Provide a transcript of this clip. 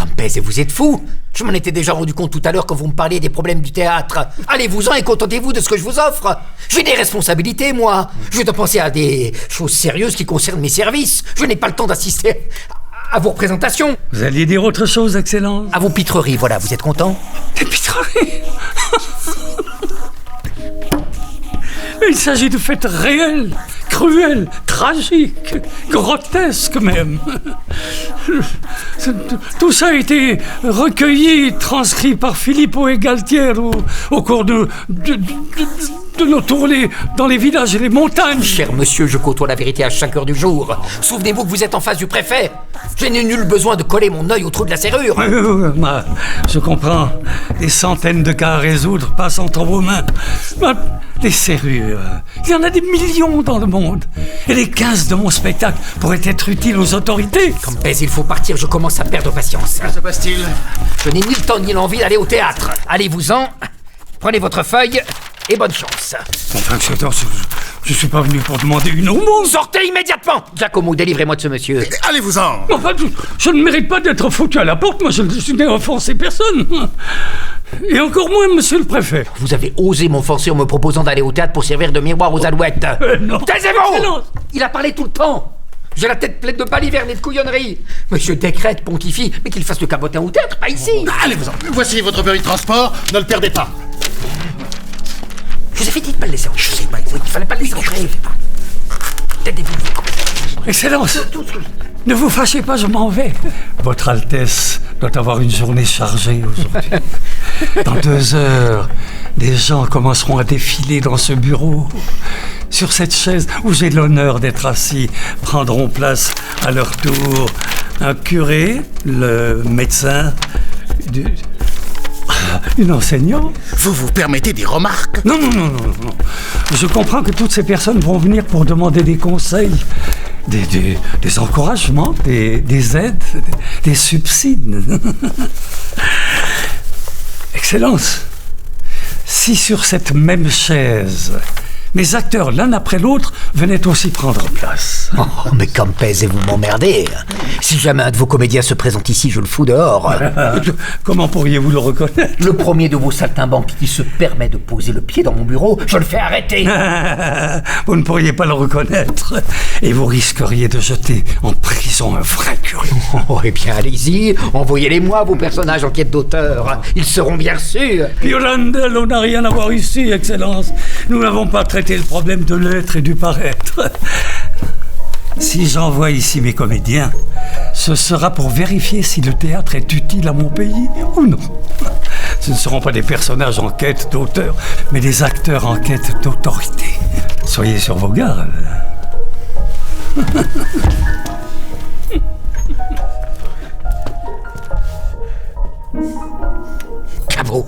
Campese, vous êtes fou? Je m'en étais déjà rendu compte tout à l'heure quand vous me parliez des problèmes du théâtre. Allez-vous-en et contentez-vous de ce que je vous offre. J'ai des responsabilités, moi. Je dois penser à des choses sérieuses qui concernent mes services. Je n'ai pas le temps d'assister à vos représentations. Vous alliez dire autre chose, Excellence? À vos pitreries, voilà, vous êtes content? Des pitreries? Il s'agit de faits réels, cruels, tragiques, grotesques même. Tout ça a été recueilli, transcrit par Filippo et Galtier au cours de nos tournées dans les villages et les montagnes. Cher monsieur, je côtoie la vérité à chaque heure du jour. Souvenez-vous que vous êtes en face du préfet. Je n'ai nul besoin de coller mon œil au trou de la serrure. Je comprends. Des centaines de cas à résoudre passent entre vos mains. Les serrures, il y en a des millions dans le monde. Et les 15 de mon spectacle pourraient être utiles aux autorités. Campese, il faut partir, je commence à perdre patience. Que se passe-t-il? Je n'ai ni le temps ni l'envie d'aller au théâtre. Allez-vous-en, prenez votre feuille et bonne chance. Enfin, je suis pas venu pour demander une aumône. Sortez immédiatement! Giacomo, délivrez-moi de ce monsieur. Allez-vous-en! Enfin, je ne mérite pas d'être foutu à la porte, moi je n'ai offensé personne. Et encore moins monsieur le préfet. Vous avez osé m'offenser en me proposant d'aller au théâtre pour servir de miroir aux alouettes. Non. Taisez-vous! Excellence. Il a parlé tout le temps. J'ai la tête pleine de balivernes et de couillonneries. Monsieur décrète, pontifie, mais qu'il fasse le cabotin au théâtre, pas ici. Allez-vous-en! Voici votre permis de transport, ne le perdez pas! Je vous avais dit de pas le laisser entrer. Je sais pas, il fallait pas le laisser entrer. Taisez-vous. Excellence, ne vous fâchez pas, je m'en vais. Votre Altesse doit avoir une journée chargée aujourd'hui. Dans 2 heures, des gens commenceront à défiler dans ce bureau. Sur cette chaise où j'ai l'honneur d'être assis, prendront place à leur tour un curé, le médecin, une enseignante. Vous vous permettez des remarques? Non. Je comprends que toutes ces personnes vont venir pour demander des conseils, des encouragements, des aides, des subsides. Excellence, si sur cette même chaise, mes acteurs, l'un après l'autre, venaient aussi prendre place. Oh, mais Campese, vous m'emmerdez. Si jamais un de vos comédiens se présente ici, je le fous dehors. Comment pourriez-vous le reconnaître? Le premier de vos saltimbanques qui se permet de poser le pied dans mon bureau, je le fais arrêter. Vous ne pourriez pas le reconnaître. Et vous risqueriez de jeter en prison un vrai curieux. Oh, eh bien, allez-y. Envoyez-les-moi, vos personnages en quête d'auteur. Ils seront bien reçus. Pirandello n'a rien à voir ici, Excellence. Nous n'avons pas traité le problème de l'être et du paraître. Si j'envoie ici mes comédiens, ce sera pour vérifier si le théâtre est utile à mon pays ou non. Ce ne seront pas des personnages en quête d'auteur, mais des acteurs en quête d'autorité. Soyez sur vos gardes. Cabot.